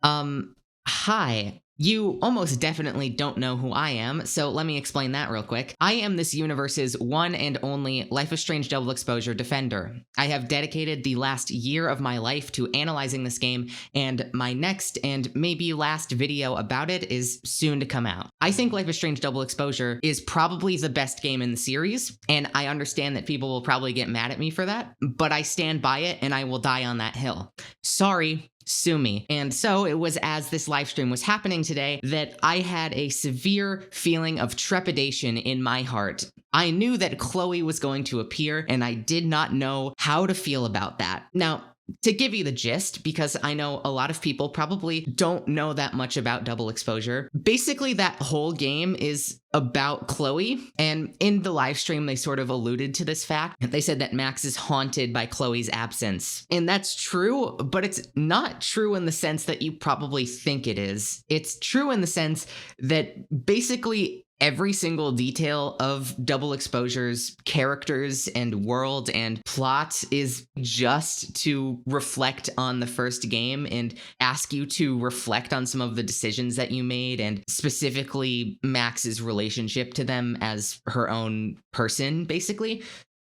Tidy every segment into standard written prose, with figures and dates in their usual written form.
Hi. You almost definitely don't know who I am, so let me explain that real quick. I am this universe's one and only Life is Strange Double Exposure defender. I have dedicated the last year of my life to analyzing this game, and my next and maybe last video about it is soon to come out. I think Life is Strange Double Exposure is probably the best game in the series, and I understand that people will probably get mad at me for that, but I stand by it and I will die on that hill. Sorry, sue me. And so it was as this live stream was happening today that I had a severe feeling of trepidation in my heart. I knew that Chloe was going to appear, and I did not know how to feel about that. Now, to give you the gist, because I know a lot of people probably don't know that much about Double Exposure, basically that whole game is about Chloe, and in the live stream they sort of alluded to this fact. They said that Max is haunted by Chloe's absence. And that's true, but it's not true in the sense that you probably think it is. It's true in the sense that basically every single detail of Double Exposure's characters and world and plot is just to reflect on the first game and ask you to reflect on some of the decisions that you made, and specifically Max's relationship to them as her own person, basically.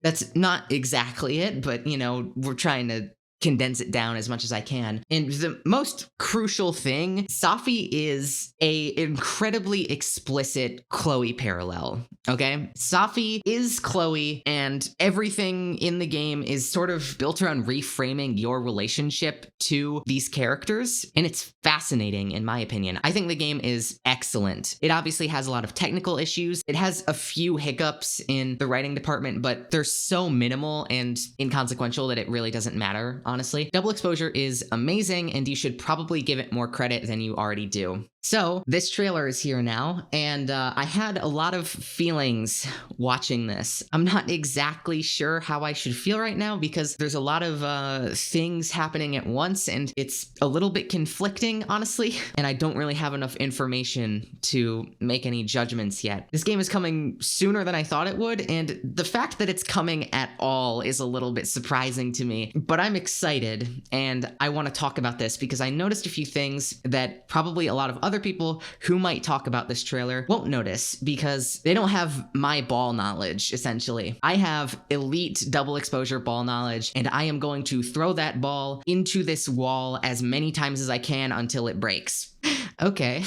That's not exactly it, but we're trying to condense it down as much as I can. And the most crucial thing, Safi is a incredibly explicit Chloe parallel, okay? Safi is Chloe, and everything in the game is sort of built around reframing your relationship to these characters, and it's fascinating in my opinion. I think the game is excellent. It obviously has a lot of technical issues. It has a few hiccups in the writing department, but they're so minimal and inconsequential that it really doesn't matter, honestly. Double Exposure is amazing, and you should probably give it more credit than you already do. So, this trailer is here now, and I had a lot of feelings watching this. I'm not exactly sure how I should feel right now because there's a lot of things happening at once, and it's a little bit conflicting, honestly, and I don't really have enough information to make any judgments yet. This game is coming sooner than I thought it would, and the fact that it's coming at all is a little bit surprising to me, but I'm excited, and I want to talk about this because I noticed a few things that probably a lot of other people who might talk about this trailer won't notice because they don't have my ball knowledge, essentially. I have elite Double Exposure ball knowledge, and I am going to throw that ball into this wall as many times as I can until it breaks. Okay,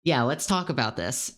yeah, let's talk about this.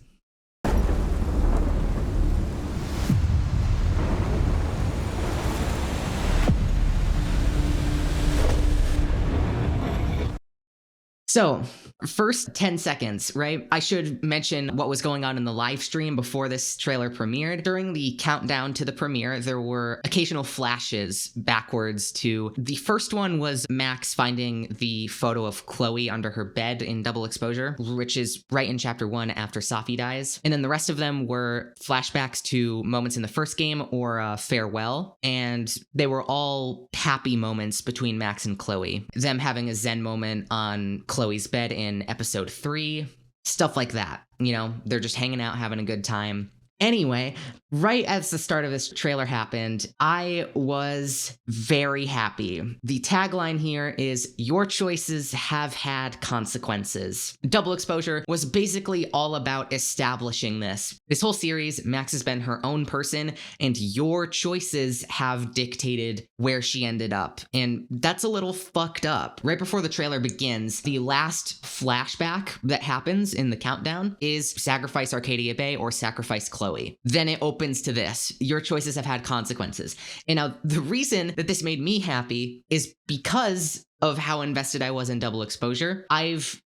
So, first 10 seconds, right? I should mention what was going on in the live stream before this trailer premiered. During the countdown to the premiere, there were occasional flashes backwards to the first one was Max finding the photo of Chloe under her bed in Double Exposure, which is right in chapter 1 after Safi dies. And then the rest of them were flashbacks to moments in the first game or farewell. And they were all happy moments between Max and Chloe. Them having a Zen moment on Chloe's bed in episode 3, stuff like that. They're just hanging out, having a good time. Anyway, right as the start of this trailer happened, I was very happy. The tagline here is, "Your choices have had consequences." Double Exposure was basically all about establishing this. This whole series, Max has been her own person, and your choices have dictated where she ended up. And that's a little fucked up. Right before the trailer begins, the last flashback that happens in the countdown is sacrifice Arcadia Bay or sacrifice Chloe. Then it opens to this. Your choices have had consequences. And now the reason that this made me happy is because of how invested I was in Double Exposure. I've,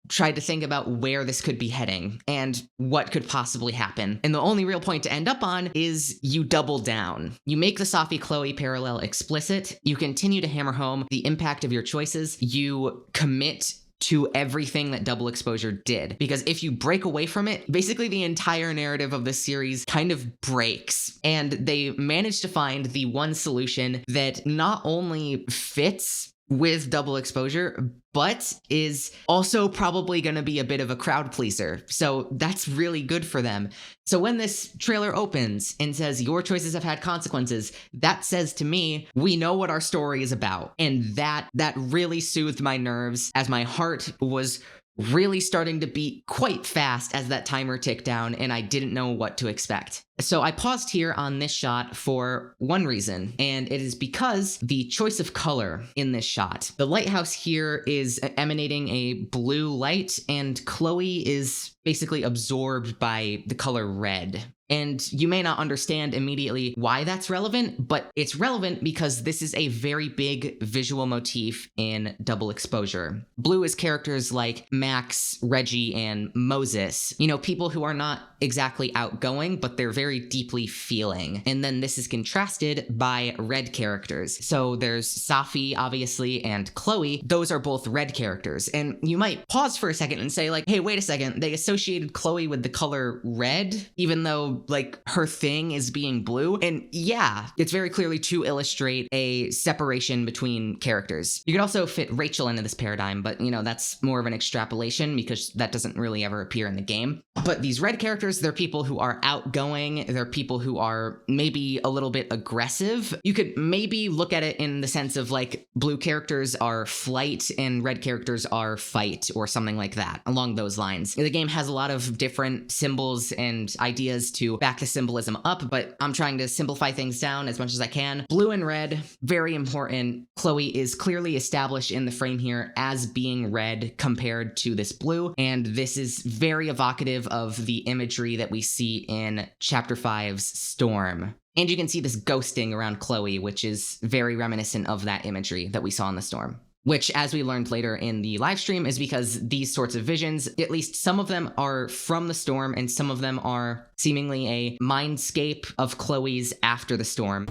tried to think about where this could be heading and what could possibly happen. And the only real point to end up on is you double down. You make the Safi-Chloe parallel explicit. You continue to hammer home the impact of your choices. You commit to everything that Double Exposure did. Because if you break away from it, basically the entire narrative of this series kind of breaks. And they managed to find the one solution that not only fits with double exposure, but is also probably going to be a bit of a crowd pleaser. So that's really good for them. So when this trailer opens and says, your choices have had consequences, that says to me, we know what our story is about. And that really soothed my nerves as my heart was really starting to beat quite fast as that timer ticked down and I didn't know what to expect. So I paused here on this shot for one reason, and it is because the choice of color in this shot. The lighthouse here is emanating a blue light, and Chloe is basically absorbed by the color red. And you may not understand immediately why that's relevant, but it's relevant because this is a very big visual motif in double exposure. Blue is characters like Max, Reggie, and Moses. You know, people who are not exactly outgoing, but they're very deeply feeling. And then this is contrasted by red characters. So there's Safi, obviously, and Chloe. Those are both red characters. And you might pause for a second and say, like, hey, wait a second, they associated Chloe with the color red, even though like her thing is being blue. And yeah, it's very clearly to illustrate a separation between characters. You could also fit Rachel into this paradigm, but you know, that's more of an extrapolation because that doesn't really ever appear in the game. But these red characters, they're people who are outgoing. They're people who are maybe a little bit aggressive. You could maybe look at it in the sense of like blue characters are flight and red characters are fight or something like that, along those lines. The game has a lot of different symbols and ideas to back the symbolism up, but I'm trying to simplify things down as much as I can. Blue and red, very important. Chloe is clearly established in the frame here as being red compared to this blue, and this is very evocative of the imagery that we see in Chapter 5's Storm. And you can see this ghosting around Chloe, which is very reminiscent of that imagery that we saw in the Storm. Which, as we learned later in the live stream, is because these sorts of visions, at least some of them are from the storm, and some of them are seemingly a mindscape of Chloe's after the storm.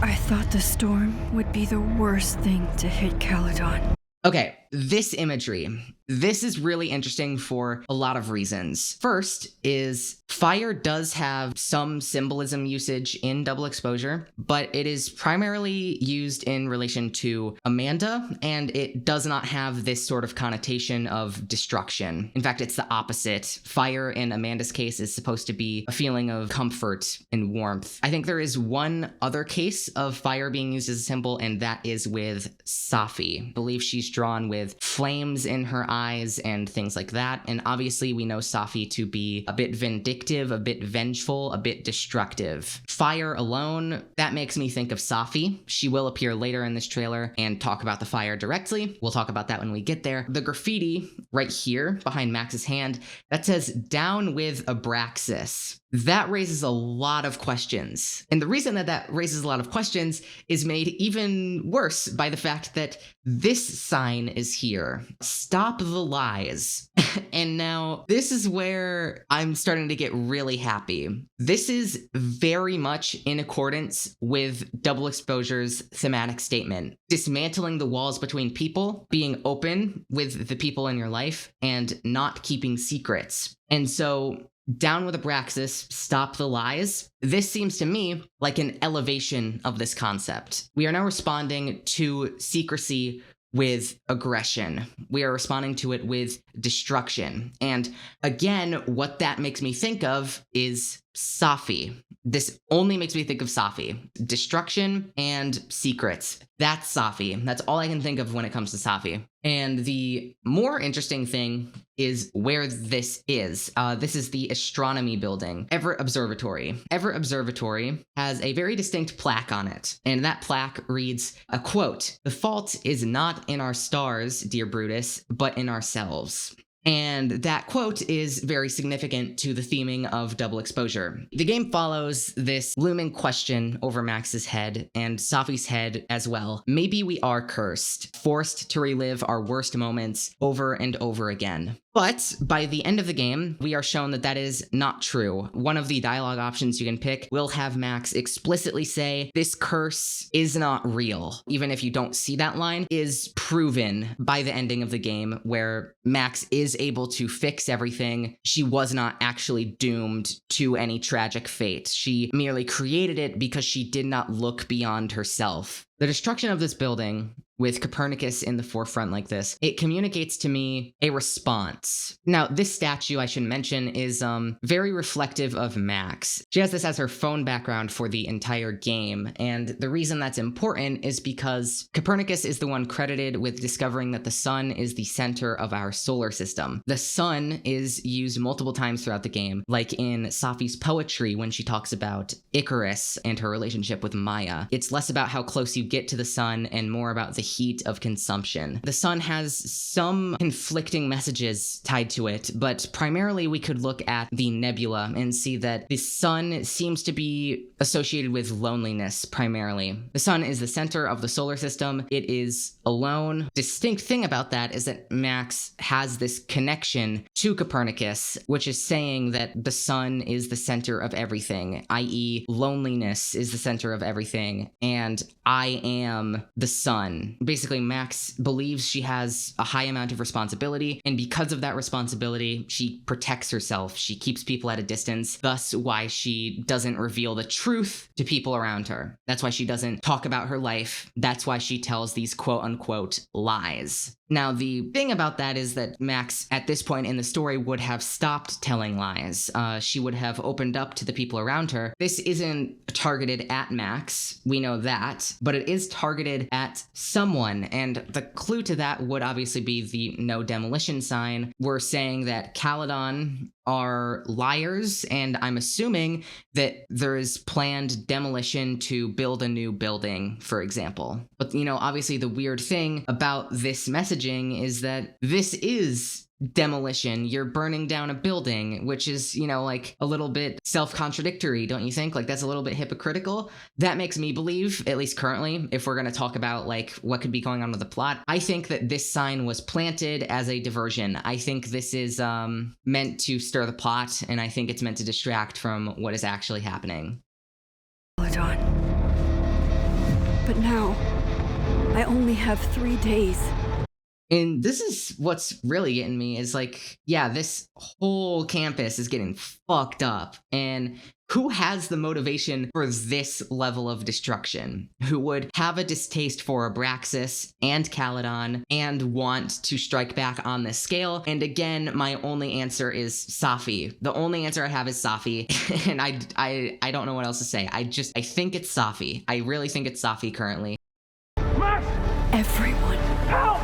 I thought the storm would be the worst thing to hit Caledon. Okay, this imagery. This is really interesting for a lot of reasons. First is fire does have some symbolism usage in double exposure, but it is primarily used in relation to Amanda, and it does not have this sort of connotation of destruction. In fact, it's the opposite. Fire in Amanda's case is supposed to be a feeling of comfort and warmth. I think there is one other case of fire being used as a symbol, and that is with Safi. I believe she's drawn with flames in her eyes and things like that. And obviously we know Safi to be a bit vindictive, a bit vengeful, a bit destructive. Fire alone, that makes me think of Safi. She will appear later in this trailer and talk about the fire directly. We'll talk about that when we get there. The graffiti right here behind Max's hand, that says "Down with Abraxas." That raises a lot of questions. And the reason that raises a lot of questions is made even worse by the fact that this sign is here. Stop the lies. And now this is where I'm starting to get really happy. This is very much in accordance with double exposure's thematic statement. Dismantling the walls between people, being open with the people in your life, and not keeping secrets. And so "Down with Abraxas, stop the lies." This seems to me like an elevation of this concept. We are now responding to secrecy with aggression. We are responding to it with destruction. And again, what that makes me think of is Safi. This only makes me think of Safi. Destruction and secrets. That's Safi. That's all I can think of when it comes to Safi. And the more interesting thing is where this is. This is the astronomy building, Everett Observatory. Everett Observatory has a very distinct plaque on it. And that plaque reads a quote, "The fault is not in our stars, dear Brutus, but in ourselves." And that quote is very significant to the theming of double exposure. The game follows this looming question over Max's head and Safi's head as well. Maybe we are cursed, forced to relive our worst moments over and over again. But by the end of the game, we are shown that that is not true. One of the dialogue options you can pick will have Max explicitly say, this curse is not real. Even if you don't see that line, is proven by the ending of the game where Max is able to fix everything. She was not actually doomed to any tragic fate. She merely created it because she did not look beyond herself. The destruction of this building, with Copernicus in the forefront like this, it communicates to me a response. Now, this statue, I should mention, is very reflective of Max. She has this as her phone background for the entire game, and the reason that's important is because Copernicus is the one credited with discovering that the sun is the center of our solar system. The sun is used multiple times throughout the game, like in Safi's poetry when she talks about Icarus and her relationship with Maya. It's less about how close you get to the sun and more about the heat of consumption. The sun has some conflicting messages tied to it, but primarily we could look at the nebula and see that the sun seems to be associated with loneliness primarily. The sun is the center of the solar system. It is alone. Distinct thing about that is that Max has this connection to Copernicus, which is saying that the sun is the center of everything, i.e. loneliness is the center of everything, and I am the sun. Basically, Max believes she has a high amount of responsibility, and because of that responsibility, she protects herself. She keeps people at a distance, thus why she doesn't reveal the truth to people around her. That's why she doesn't talk about her life. That's why she tells these quote-unquote lies. Now, the thing about that is that Max, at this point in the story, would have stopped telling lies. She would have opened up to the people around her. This isn't targeted at Max, we know that, but it is targeted at someone, and the clue to that would obviously be the no demolition sign. We're saying that Caledon are liars, and I'm assuming that there is planned demolition to build a new building, for example. But, obviously the weird thing about this messaging is that this is demolition. You're burning down a building, which is, like a little bit self-contradictory, don't you think? Like, that's a little bit hypocritical. That makes me believe, at least currently, if we're going to talk about like what could be going on with the plot, I think that this sign was planted as a diversion. I think this is meant to stir the pot, and I think it's meant to distract from what is actually happening. Caledon. But now, I only have 3 days. And this is what's really getting me is like, yeah, this whole campus is getting fucked up. And who has the motivation for this level of destruction? Who would have a distaste for Abraxas and Caledon and want to strike back on this scale? And again, my only answer is Safi. The only answer I have is Safi. And I don't know what else to say. I think it's Safi. I really think it's Safi currently. Max! Everyone. Help!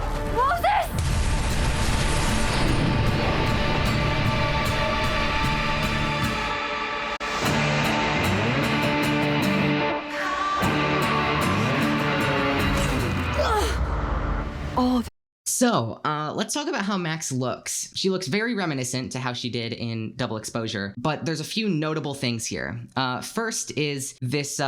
All of So, let's talk about how Max looks. She looks very reminiscent to how she did in Double Exposure, but there's a few notable things here. First is this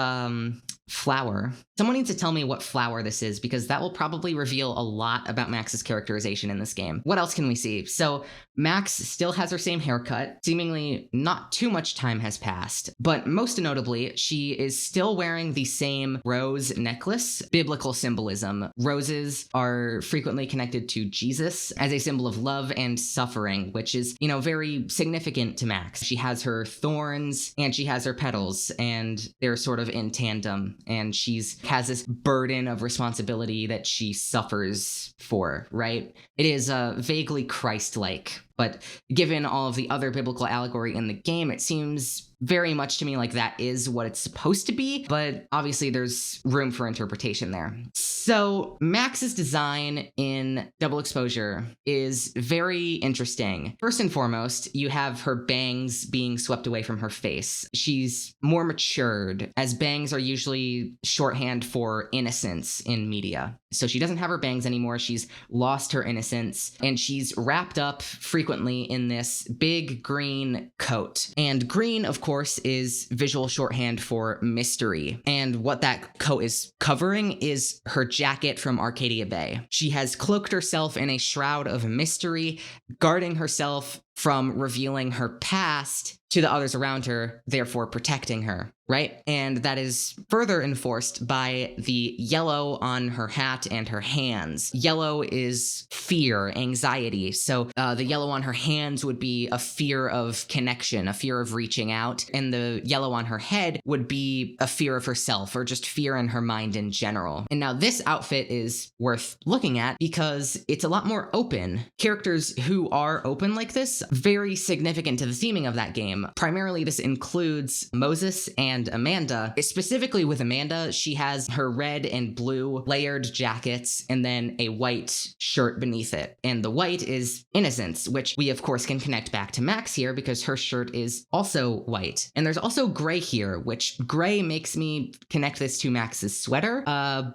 flower. Someone needs to tell me what flower this is, because that will probably reveal a lot about Max's characterization in this game. What else can we see? So Max still has her same haircut. Seemingly not too much time has passed, but most notably, she is still wearing the same rose necklace. Biblical symbolism. Roses are frequently connected to Jesus as a symbol of love and suffering, which is, very significant to Max. She has her thorns and she has her petals, and they're sort of in tandem. And has this burden of responsibility that she suffers for, right? It is vaguely Christ-like, but given all of the other biblical allegory in the game, it seems very much to me like that is what it's supposed to be, but obviously there's room for interpretation there. So Max's design in Double Exposure is very interesting. First and foremost, you have her bangs being swept away from her face. She's more matured, as bangs are usually shorthand for innocence in media. So she doesn't have her bangs anymore. She's lost her innocence, and she's wrapped up frequently frequently in this big green coat. And green, of course, is visual shorthand for mystery. And what that coat is covering is her jacket from Arcadia Bay. She has cloaked herself in a shroud of mystery, guarding herself from revealing her past to the others around her, therefore protecting her, right? And that is further enforced by the yellow on her hat and her hands. Yellow is fear, anxiety. So the yellow on her hands would be a fear of connection, a fear of reaching out. And the yellow on her head would be a fear of herself, or just fear in her mind in general. And now this outfit is worth looking at because it's a lot more open. Characters who are open like this, very significant to the theming of that game. Primarily, this includes Moses and Amanda. Specifically with Amanda, she has her red and blue layered jackets and then a white shirt beneath it. And the white is innocence, which we of course can connect back to Max here because her shirt is also white. And there's also gray here, which gray makes me connect this to Max's sweater,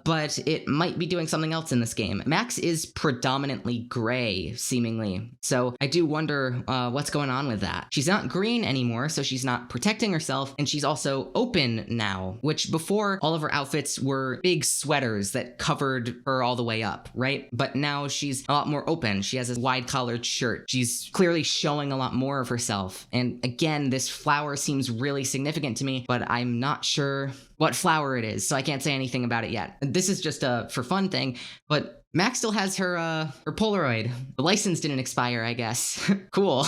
but it might be doing something else in this game. Max is predominantly gray, seemingly. So I do wonder what's going on with that. She's not green anymore, so she's not protecting herself, and she's also open now, which before all of her outfits were big sweaters that covered her all the way up, right? But now she's a lot more open. She has a wide collared shirt. She's clearly showing a lot more of herself. And again, this flower seems really significant to me, but I'm not sure what flower it is, so I can't say anything about it yet. This is just a for fun thing, but Max still has her Polaroid. The license didn't expire, I guess. Cool.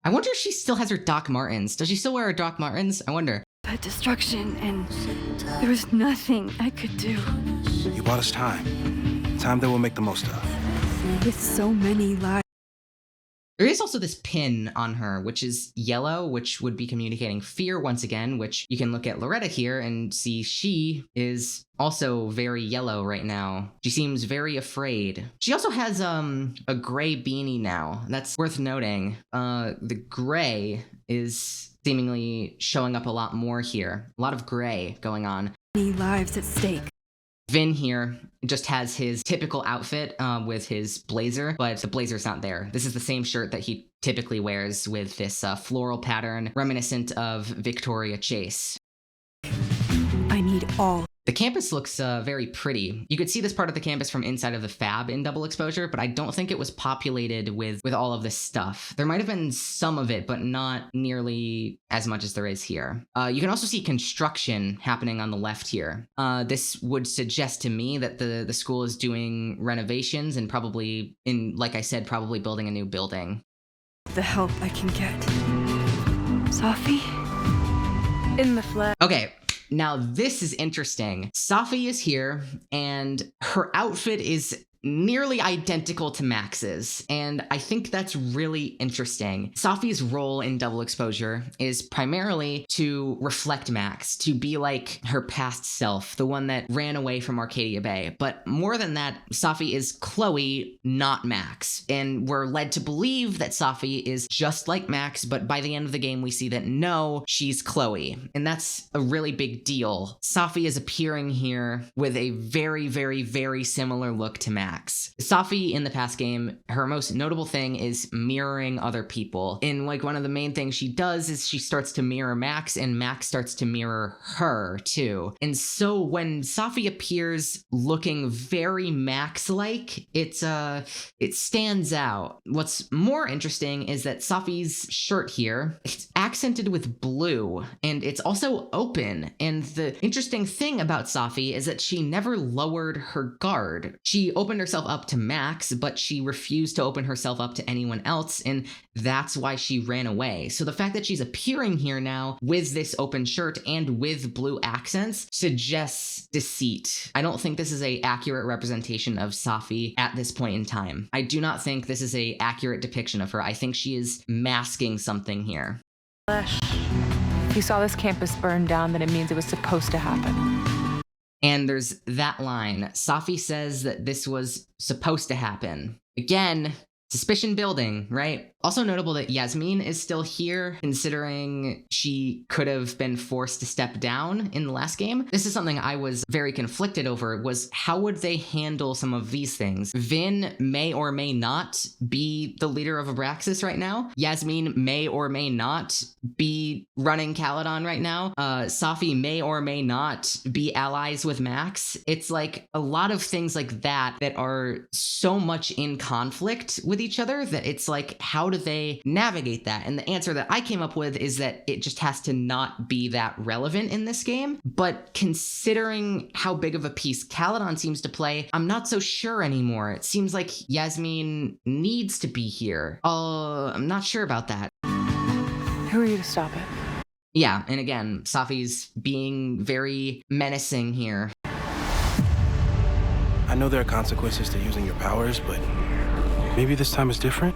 I wonder if she still has her Doc Martens. Does she still wear her Doc Martens? I wonder. But destruction, and there was nothing I could do. You bought us time. Time that we'll make the most of. With so many lives. There is also this pin on her, which is yellow, which would be communicating fear once again, which you can look at Loretta here and see she is also very yellow right now. She seems very afraid. She also has a gray beanie now. That's worth noting. The gray is seemingly showing up a lot more here. A lot of gray going on. Many lives at stake. Vin here just has his typical outfit with his blazer, but the blazer's not there. This is the same shirt that he typically wears with this floral pattern reminiscent of Victoria Chase. I need all. The campus looks very pretty. You could see this part of the campus from inside of the fab in double exposure, but I don't think it was populated with all of this stuff. There might have been some of it, but not nearly as much as there is here. You can also see construction happening on the left here. This would suggest to me that the school is doing renovations and probably, like I said, probably building a new building. The help I can get. Safi? In the flesh. Okay. Now, this is interesting. Safi is here, and her outfit is nearly identical to Max's, and I think that's really interesting. Safi's role in double exposure is primarily to reflect Max, to be like her past self, the one that ran away from Arcadia Bay. But more than that, Safi is Chloe, not Max, and we're led to believe that Safi is just like Max, but by the end of the game we see that no, she's Chloe, and that's a really big deal. Safi is appearing here with a very, very, very similar look to Max. Safi in the past game, her most notable thing is mirroring other people. And like one of the main things she does is she starts to mirror Max, and Max starts to mirror her too. And so when Safi appears looking very Max-like, it stands out. What's more interesting is that Safi's shirt here, it's accented with blue, and it's also open. And the interesting thing about Safi is that she never lowered her guard. She opened herself up to Max, but she refused to open herself up to anyone else, and that's why she ran away. So the fact that she's appearing here now with this open shirt and with blue accents suggests deceit. I don't think this is an accurate representation of Safi at this point in time. I do not think this is an accurate depiction of her. I think she is masking something here. If you saw this campus burn down, then it means it was supposed to happen. And there's that line. Safi says that this was supposed to happen. Again, suspicion building, right? Also notable that Yasmin is still here, considering she could have been forced to step down in the last game. This is something I was very conflicted over, was how would they handle some of these things? Vin may or may not be the leader of Abraxas right now. Yasmin may or may not be running Caledon right now. Safi may or may not be allies with Max. It's like a lot of things like that that are so much in conflict with each other that it's like, how do they navigate that? And the answer that I came up with is that it just has to not be that relevant in this game. But considering how big of a piece Caledon seems to play, I'm not so sure anymore. It seems like Yasmin needs to be here. I'm not sure about that. Who are you to stop it? Yeah, and again, Safi's being very menacing here. I know there are consequences to using your powers, but maybe this time is different?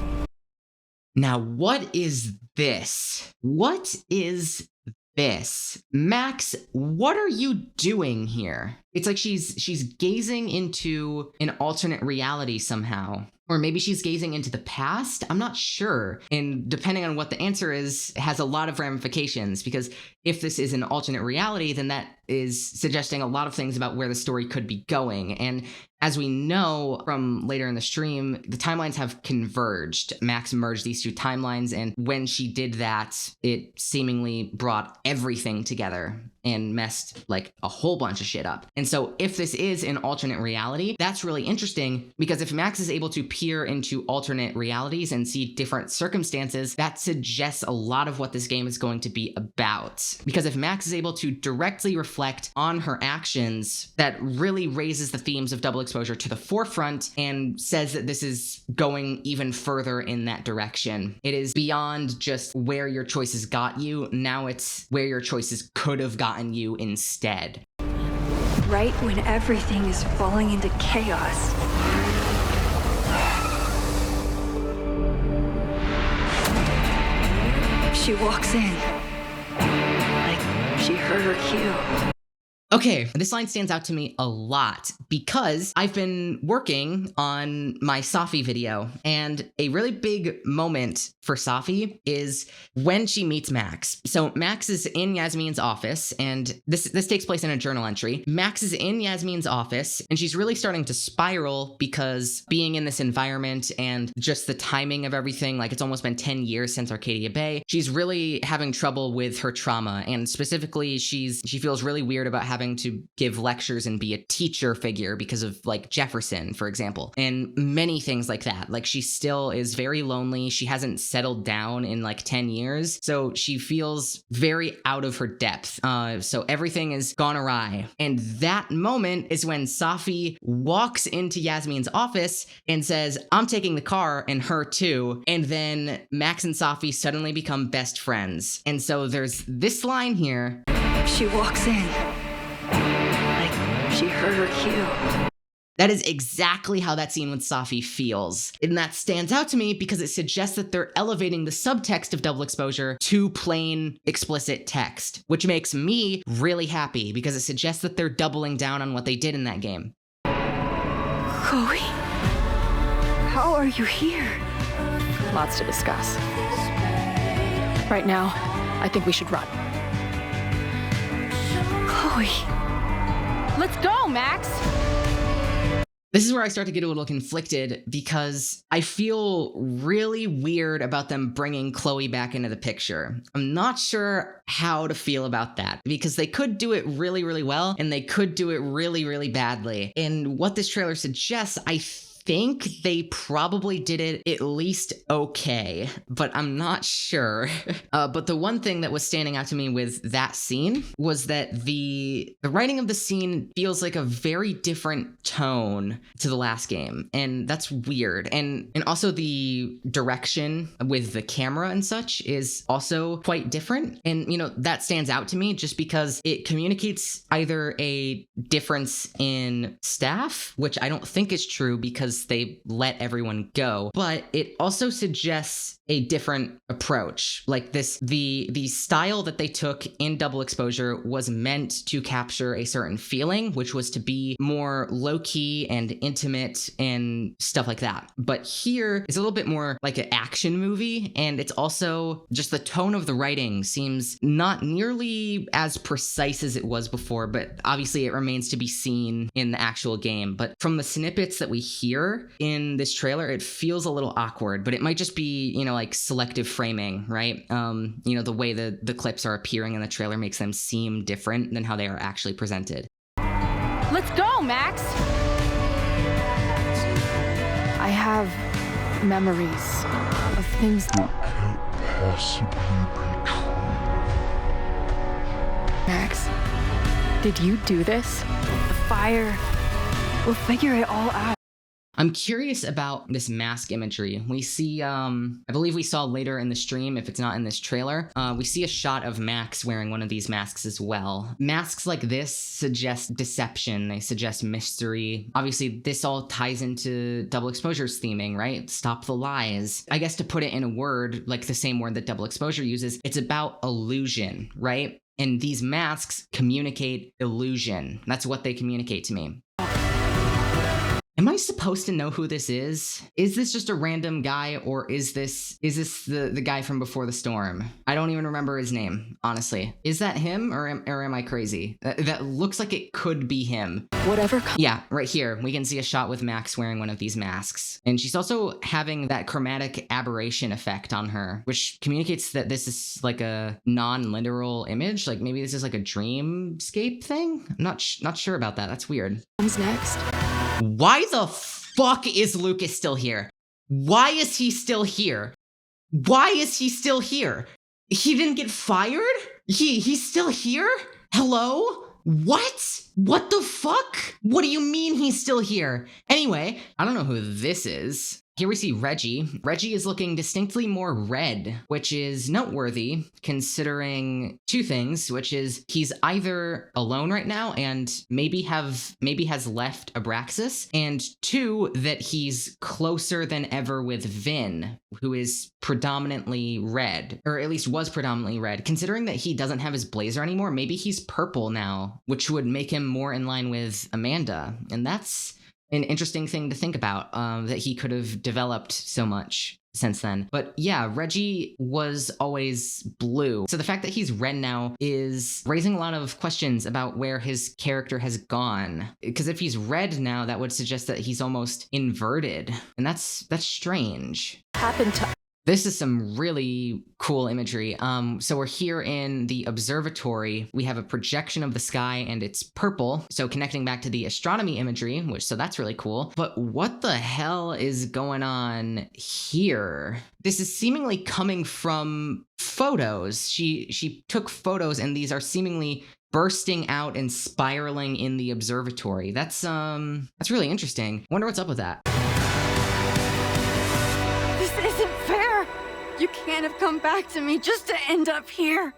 Now, what is this? What is this? Max, what are you doing here? It's like she's gazing into an alternate reality somehow. Or maybe she's gazing into the past? I'm not sure. And depending on what the answer is, it has a lot of ramifications, because if this is an alternate reality, then that is suggesting a lot of things about where the story could be going. And as we know from later in the stream, the timelines have converged. Max merged these two timelines, and when she did that, it seemingly brought everything together and messed like a whole bunch of shit up. And so if this is an alternate reality, that's really interesting, because if Max is able to peer into alternate realities and see different circumstances, that suggests a lot of what this game is going to be about. Because if Max is able to directly reflect on her actions, that really raises the themes of double exposure to the forefront and says that this is going even further in that direction. It is beyond just where your choices got you. Now it's where your choices could have gotten you instead. Right when everything is falling into chaos. She walks in. Like she heard her cue. Okay, this line stands out to me a lot because I've been working on my Safi video, and a really big moment for Safi is when she meets Max. So Max is in Yasmin's office, and this takes place in a journal entry. Max is in Yasmin's office, and she's really starting to spiral because being in this environment and just the timing of everything, like it's almost been 10 years since Arcadia Bay, she's really having trouble with her trauma, and specifically she feels really weird about having to give lectures and be a teacher figure because of like Jefferson, for example, and many things like that. Like she still is very lonely. She hasn't settled down in like 10 years. So she feels very out of her depth. So everything has gone awry. And that moment is when Safi walks into Yasmin's office and says, "I'm taking the car," and her too. And then Max and Safi suddenly become best friends. And so there's this line here. She walks in. Like she heard her cue. That is exactly how that scene with Safi feels. And that stands out to me because it suggests that they're elevating the subtext of double exposure to plain, explicit text, which makes me really happy because it suggests that they're doubling down on what they did in that game. Chloe? How are you here? Lots to discuss. Right now, I think we should run. Chloe. Let's go, Max! This is where I start to get a little conflicted because I feel really weird about them bringing Chloe back into the picture. I'm not sure how to feel about that because they could do it really, really well and they could do it really, really badly. And what this trailer suggests, I think they probably did it at least okay, but I'm not sure. But the one thing that was standing out to me with that scene was that the writing of the scene feels like a very different tone to the last game, and that's weird. And also the direction with the camera and such is also quite different. And you know, that stands out to me just because it communicates either a difference in staff, which I don't think is true because because they let everyone go, but it also suggests a different approach. Like the style that they took in Double Exposure was meant to capture a certain feeling, which was to be more low-key and intimate and stuff like that. But here it's a little bit more like an action movie, and it's also just the tone of the writing seems not nearly as precise as it was before, but obviously it remains to be seen in the actual game. But from the snippets that we hear in this trailer, it feels a little awkward, but it might just be, like selective framing, right? The way the clips are appearing in the trailer makes them seem different than how they are actually presented. Let's go, Max! I have memories of things that can't possibly be true. Max, did you do this? The fire. We'll figure it all out. I'm curious about this mask imagery. We see, I believe we saw later in the stream, if it's not in this trailer, we see a shot of Max wearing one of these masks as well. Masks like this suggest deception. They suggest mystery. Obviously, this all ties into Double Exposure's theming, right? Stop the lies. I guess to put it in a word, like the same word that Double Exposure uses, it's about illusion, right? And these masks communicate illusion. That's what they communicate to me. Am I supposed to know who this is? Is this just a random guy, or is this the guy from Before the Storm? I don't even remember his name, honestly. Is that him, or am I crazy? That looks like it could be him. Whatever. Yeah, right here, we can see a shot with Max wearing one of these masks. And she's also having that chromatic aberration effect on her, which communicates that this is like a non-literal image. Like maybe this is like a dreamscape thing? I'm not sure about that. That's weird. Comes next. Why the fuck is Lucas still here? Why is he still here? Why is he still here? He didn't get fired? He's still here? Hello? What? What the fuck? What do you mean he's still here? Anyway, I don't know who this is. Here we see Reggie. Reggie is looking distinctly more red, which is noteworthy considering two things, which is he's either alone right now and maybe has left Abraxas, and two, that he's closer than ever with Vin, who is predominantly red, or at least was predominantly red. Considering that he doesn't have his blazer anymore, maybe he's purple now, which would make him more in line with Amanda, and that's an interesting thing to think about, that he could have developed so much since then. But yeah, Reggie was always blue. So the fact that he's red now is raising a lot of questions about where his character has gone. Because if he's red now, that would suggest that he's almost inverted. And that's strange. Happened to... This is some really cool imagery. So we're here in the observatory. We have a projection of the sky and it's purple. So connecting back to the astronomy imagery, so that's really cool. But what the hell is going on here? This is seemingly coming from photos. She took photos and these are seemingly bursting out and spiraling in the observatory. That's really interesting. Wonder what's up with that. You can't have come back to me just to end up here.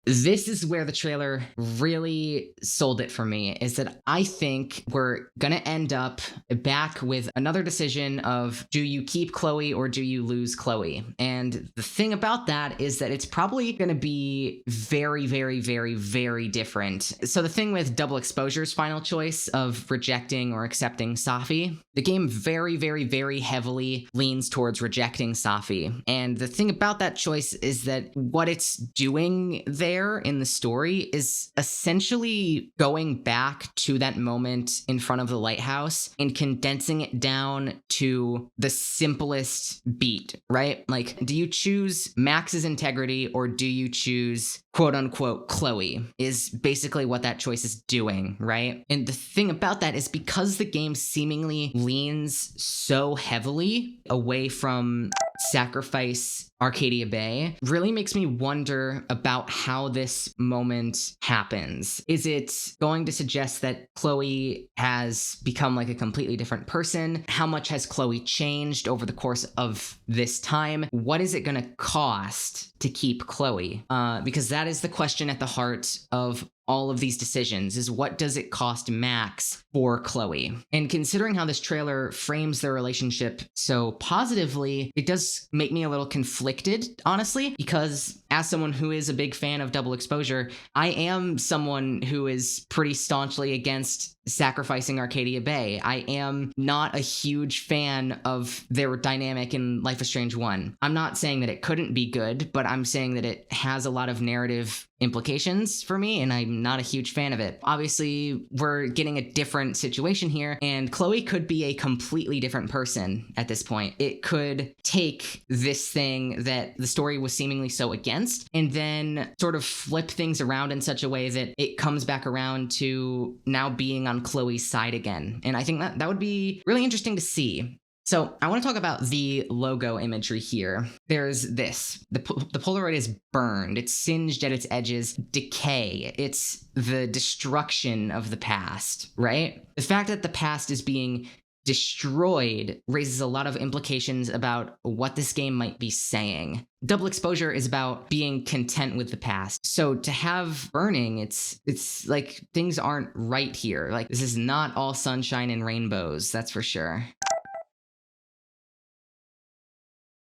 This is where the trailer really sold it for me, is that I think we're gonna end up back with another decision of, do you keep Chloe or do you lose Chloe? And the thing about that is that it's probably gonna be very, very, very, very different. So the thing with Double Exposure's final choice of rejecting or accepting Safi, the game very, very, very heavily leans towards rejecting Safi. And the thing about that choice is that what it's doing there in the story is essentially going back to that moment in front of the lighthouse and condensing it down to the simplest beat, right? Like, do you choose Max's integrity or do you choose quote unquote Chloe, is basically what that choice is doing, right? And the thing about that is because the game seemingly leans so heavily away from sacrifice Arcadia Bay, really makes me wonder about how this moment happens. Is it going to suggest that Chloe has become like a completely different person? How much has Chloe changed over the course of this time? What is it going to cost to keep Chloe? Because that is the question at the heart of all of these decisions is what does it cost Max for Chloe? And considering how this trailer frames their relationship so positively, it does make me a little conflicted, honestly, because as someone who is a big fan of double exposure, I am someone who is pretty staunchly against sacrificing Arcadia Bay. I am not a huge fan of their dynamic in Life is Strange 1. I'm not saying that it couldn't be good, but I'm saying that it has a lot of narrative implications for me, and I'm not a huge fan of it. Obviously, we're getting a different situation here, and Chloe could be a completely different person at this point. It could take this thing that the story was seemingly so against, and then sort of flip things around in such a way that it comes back around to now being on Chloe's side again. And I think that would be really interesting to see. So I want to talk about the logo imagery here. There's this. The Polaroid is burned. It's singed at its edges. Decay. It's the destruction of the past, right? The fact that the past is being destroyed raises a lot of implications about what this game might be saying. Double exposure is about being content with the past. So to have burning, it's like things aren't right here. Like this is not all sunshine and rainbows, that's for sure.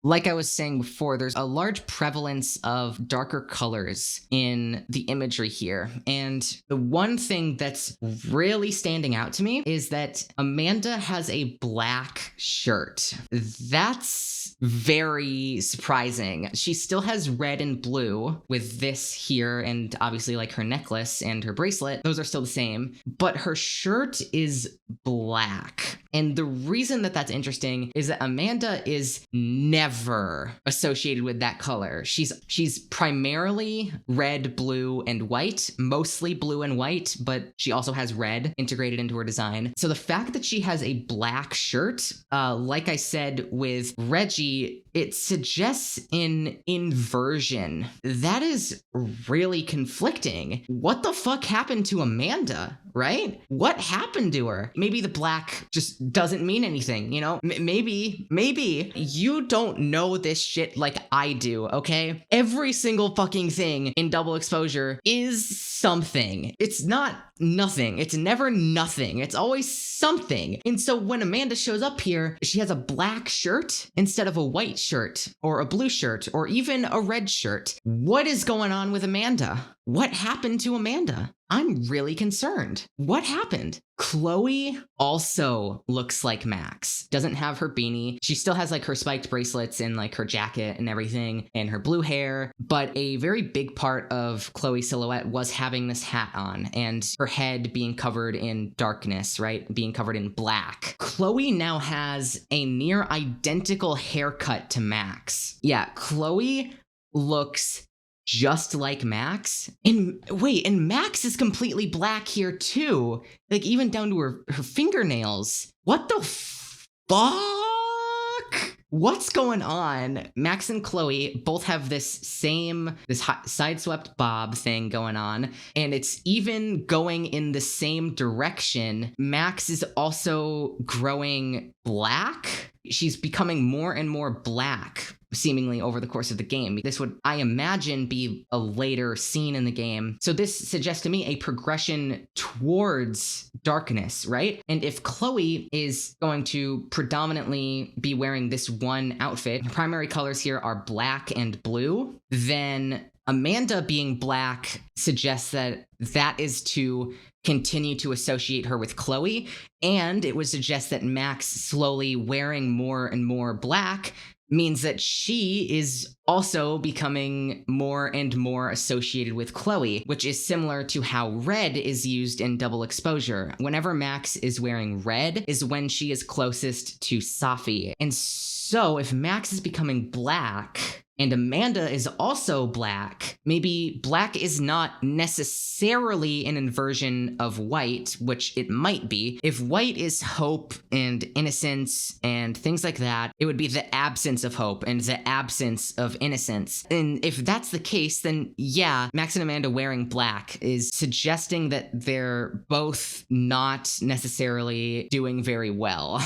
Like I was saying before, there's a large prevalence of darker colors in the imagery here. And the one thing that's really standing out to me is that Amanda has a black shirt. That's very surprising. She still has red and blue with this here, and obviously like her necklace and her bracelet. Those are still the same, but her shirt is black. And the reason that that's interesting is that Amanda is never associated with that color. She's primarily red, blue, and white, mostly blue and white, but she also has red integrated into her design. So the fact that she has a black shirt, like I said with Reggie, it suggests an inversion. That is really conflicting. What the fuck happened to Amanda, right? What happened to her? Maybe the black just doesn't mean anything, you know? Maybe you don't know this shit like I do, okay? Every single fucking thing in double exposure is something. It's not nothing. It's never nothing. It's always something. And so when Amanda shows up here, she has a black shirt instead of a white shirt or a blue shirt or even a red shirt. What is going on with Amanda? What happened to Amanda? I'm really concerned. What happened? Chloe also looks like Max. Doesn't have her beanie. She still has like her spiked bracelets and like her jacket and everything and her blue hair. But a very big part of Chloe's silhouette was having this hat on and her head being covered in darkness, right? Being covered in black. Chloe now has a near identical haircut to Max. Yeah, Chloe looks just like Max. And Max is completely black here too. Like even down to her fingernails. What the fuck? What's going on? Max and Chloe both have this sideswept bob thing going on, and it's even going in the same direction. Max is also growing black. She's becoming more and more black, seemingly over the course of the game. This would, I imagine, be a later scene in the game. So this suggests to me a progression towards darkness, right? And if Chloe is going to predominantly be wearing this one outfit, her primary colors here are black and blue, then Amanda being black suggests that that is to continue to associate her with Chloe, and it would suggest that Max slowly wearing more and more black means that she is also becoming more and more associated with Chloe, which is similar to how red is used in double exposure. Whenever Max is wearing red is when she is closest to Safi. And so if Max is becoming black and Amanda is also black, maybe black is not necessarily an inversion of white, which it might be. If white is hope and innocence and things like that, it would be the absence of hope and the absence of innocence. And if that's the case, then yeah, Max and Amanda wearing black is suggesting that they're both not necessarily doing very well.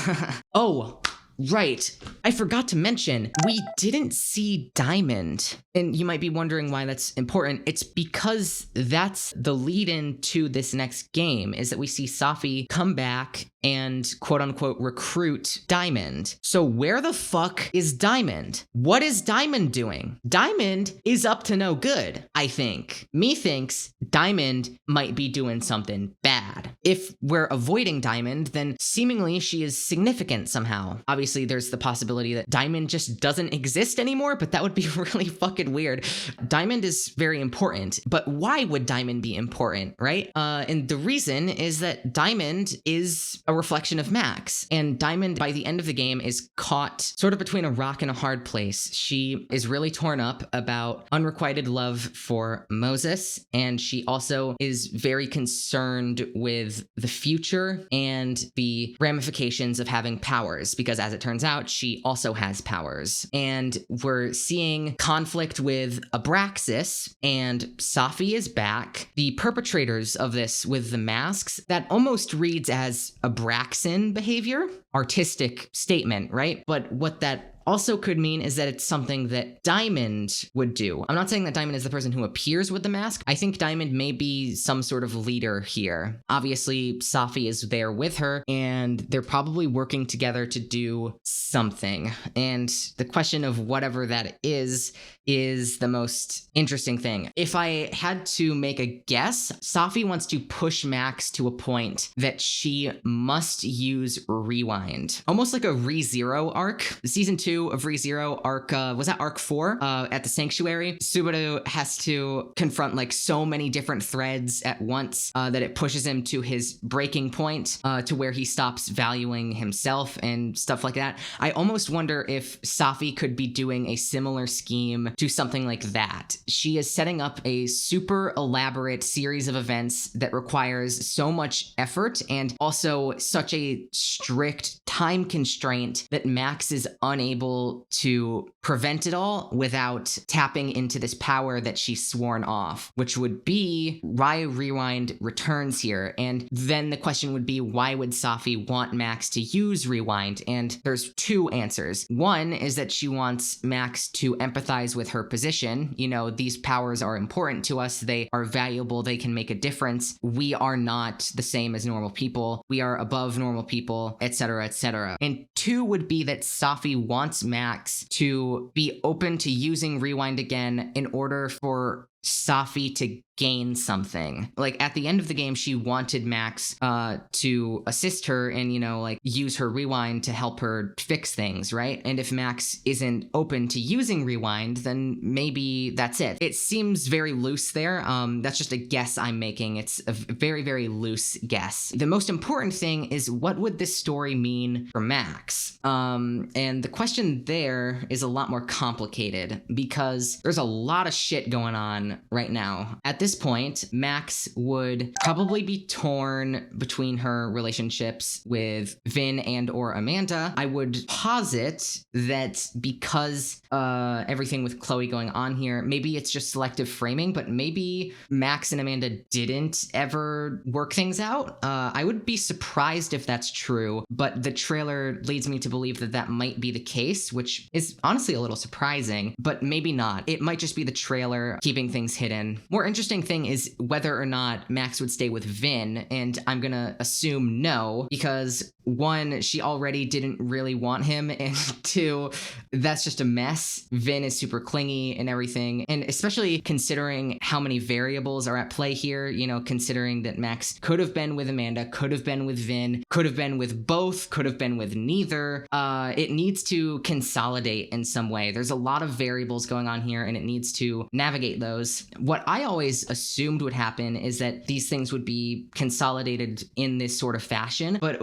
Oh, Right. I forgot to mention, we didn't see Diamond. And you might be wondering why that's important. It's because that's the lead in to this next game, is that we see Safi come back and quote unquote recruit Diamond. So where the fuck is Diamond? What is Diamond doing? Diamond is up to no good, I think. Methinks Diamond might be doing something bad. If we're avoiding Diamond, then seemingly she is significant somehow. Obviously, there's the possibility that Diamond just doesn't exist anymore, but that would be really fucking weird. Diamond is very important, but why would Diamond be important, right? And the reason is that Diamond is a reflection of Max, and Diamond, by the end of the game, is caught sort of between a rock and a hard place. She is really torn up about unrequited love for Moses, and she also is very concerned with the future and the ramifications of having powers, because as it turns out, she also has powers. And we're seeing conflict with Abraxas, and Safi is back. The perpetrators of this with the masks, that almost reads as Abraxan behavior. Artistic statement, right? But what that also could mean is that it's something that Diamond would do. I'm not saying that Diamond is the person who appears with the mask. I think Diamond may be some sort of leader here. Obviously, Safi is there with her, and they're probably working together to do something. And the question of whatever that is the most interesting thing. If I had to make a guess, Safi wants to push Max to a point that she must use Rewind. Almost like a ReZero arc. Season 2 of ReZero arc, was that arc 4? At the Sanctuary, Subaru has to confront like so many different threads at once that it pushes him to his breaking point, to where he stops valuing himself and stuff like that. I almost wonder if Safi could be doing a similar scheme to something like that. She is setting up a super elaborate series of events that requires so much effort and also such a strict time constraint that Max is unable to prevent it all without tapping into this power that she's sworn off, which would be why Rewind returns here. And then the question would be, why would Safi want Max to use Rewind? And there's two answers. One is that she wants Max to empathize with her position. You know, these powers are important to us. They are valuable. They can make a difference. We are not the same as normal people. We are above normal people, etc., etc. And two would be that Safi wants Max to be open to using Rewind again in order for Safi to gain something. Like at the end of the game, she wanted Max to assist her and, you know, like use her Rewind to help her fix things, right? And if Max isn't open to using Rewind, then maybe that's it. It seems very loose there. That's just a guess I'm making. It's a very, very loose guess. The most important thing is, what would this story mean for Max? And the question there is a lot more complicated because there's a lot of shit going on right now. At this point, Max would probably be torn between her relationships with Vin and or Amanda. I would posit that because everything with Chloe going on here, maybe it's just selective framing, but maybe Max and Amanda didn't ever work things out. I would be surprised if that's true, but the trailer leads me to believe that that might be the case, which is honestly a little surprising, but maybe not. It might just be the trailer keeping things hidden. More interesting thing is whether or not Max would stay with Vin, and I'm gonna assume no, because one, she already didn't really want him, and two, that's just a mess. Vin is super clingy and everything, and especially considering how many variables are at play here, you know, considering that Max could have been with Amanda, could have been with Vin, could have been with both, could have been with neither. It needs to consolidate in some way. There's a lot of variables going on here, and it needs to navigate those. What I always assumed would happen is that these things would be consolidated in this sort of fashion, but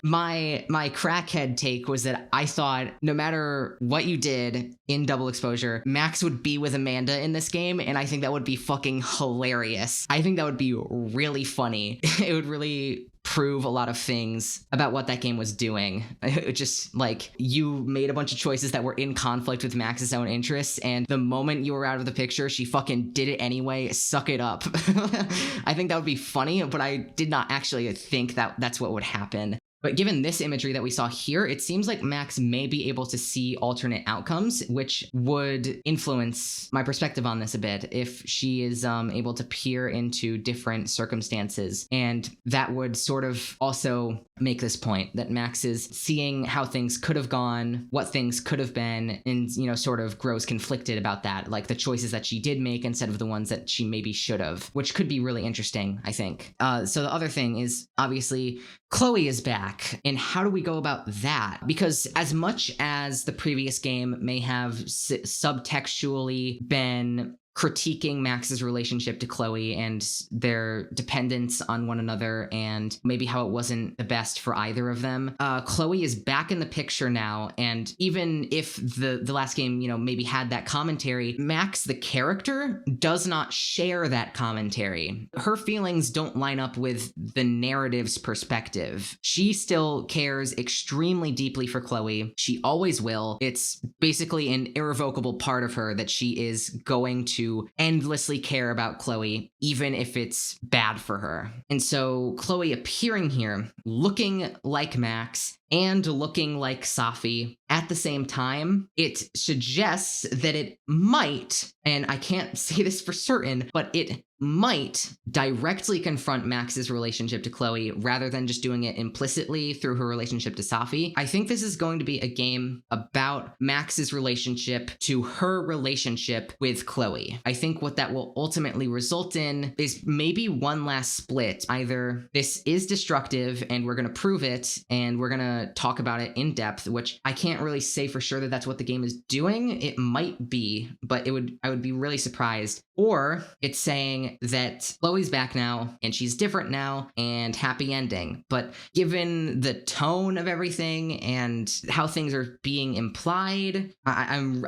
my crackhead take was that I thought no matter what you did in Double Exposure, Max would be with Amanda in this game, and I think that would be fucking hilarious. I think that would be really funny. It would really prove a lot of things about what that game was doing. It just, like, you made a bunch of choices that were in conflict with Max's own interests, and the moment you were out of the picture, she fucking did it anyway. Suck it up. I think that would be funny, but I did not actually think that that's what would happen. But given this imagery that we saw here, it seems like Max may be able to see alternate outcomes, which would influence my perspective on this a bit if she is able to peer into different circumstances. And that would sort of also make this point that Max is seeing how things could have gone, what things could have been, and, you know, sort of grows conflicted about that, like the choices that she did make instead of the ones that she maybe should have, which could be really interesting, I think. So the other thing is, obviously, Chloe is back, and how do we go about that? Because as much as the previous game may have subtextually been critiquing Max's relationship to Chloe and their dependence on one another and maybe how it wasn't the best for either of them, Chloe is back in the picture now, and even if the last game, you know, maybe had that commentary, Max, the character, does not share that commentary. Her feelings don't line up with the narrative's perspective. She still cares extremely deeply for Chloe. She always will. It's basically an irrevocable part of her that she is going to endlessly care about Chloe, even if it's bad for her. And so Chloe appearing here, looking like Max and looking like Safi at the same time, it suggests that it might, and I can't say this for certain, but it might directly confront Max's relationship to Chloe rather than just doing it implicitly through her relationship to Safi. I think this is going to be a game about Max's relationship to her relationship with Chloe. I think what that will ultimately result in is maybe one last split. Either this is destructive and we're going to prove it and we're going to talk about it in depth, which I can't really say for sure that that's what the game is doing. It might be, but I would be really surprised. Or it's saying that Chloe's back now and she's different now and happy ending. But given the tone of everything and how things are being implied, I'm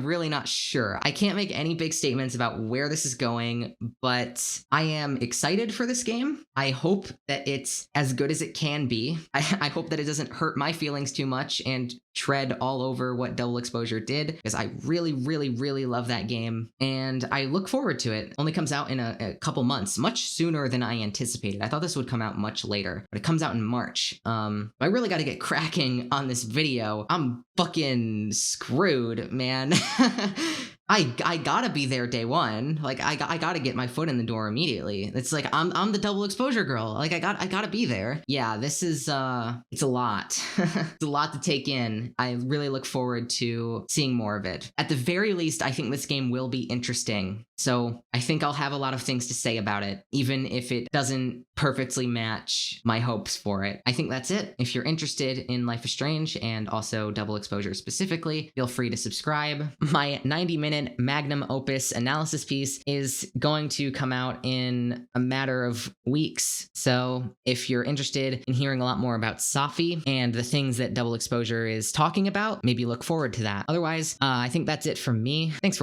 really not sure. I can't make any big statements about where this is going, but I am excited for this game. I hope that it's as good as it can be. I hope that it doesn't hurt my feelings too much and tread all over what Double Exposure did, because I really, really, really love that game, and I look forward to it. Only comes out in a couple months, much sooner than I anticipated. I thought this would come out much later, but it comes out in March. I really got to get cracking on this video. I'm fucking screwed, man. I gotta be there day one. Like I gotta get my foot in the door immediately. It's like I'm the Double Exposure girl. Like I gotta be there. Yeah, this is it's a lot. It's a lot to take in. I really look forward to seeing more of it. At the very least, I think this game will be interesting. So I think I'll have a lot of things to say about it, even if it doesn't perfectly match my hopes for it. I think that's it. If you're interested in Life is Strange and also Double Exposure specifically, feel free to subscribe. My 90-minute magnum opus analysis piece is going to come out in a matter of weeks. So if you're interested in hearing a lot more about Safi and the things that Double Exposure is talking about, maybe look forward to that. Otherwise, I think that's it from me. Thanks for watching.